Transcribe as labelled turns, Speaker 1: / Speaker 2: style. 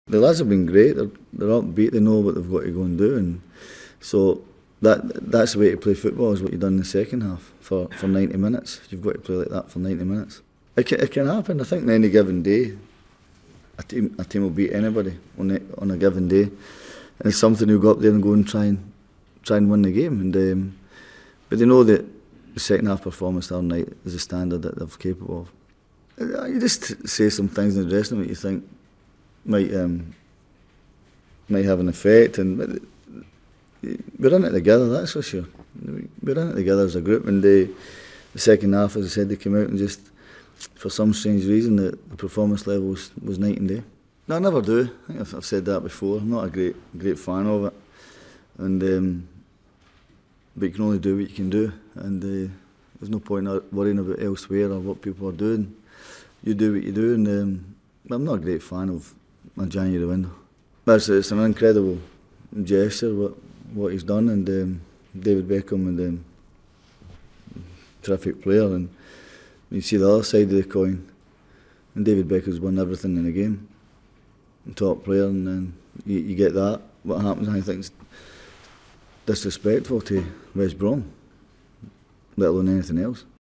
Speaker 1: The lads have been great. They're upbeat. They know what they've got to go and do, and so that's the way to play football. Is what you've done in the second half for 90 minutes. You've got to play like that for 90 minutes. It can happen. I think on any given day, a team will beat anybody on a given day, and it's something to go up there and go and try and win the game. And but they know that the second half performance the other night is a standard that they're capable of. You just say some things in the dressing room that you think might have an effect, and we're in it together, that's for sure. We're in it together as a group, and the second half, as I said, they came out and just, for some strange reason, the performance level was night and day. No, I never do. I think I've said that before. I'm not a great fan of it, and but you can only do what you can do, and there's no point worrying about elsewhere or what people are doing. You do what you do, and I'm not a great fan of a January window. But it's an incredible gesture what he's done, and David Beckham, and terrific player, and you see the other side of the coin, and David Beckham's won everything in the game, top player, and then you get that. What happens, I think, is disrespectful to West Brom, let alone anything else.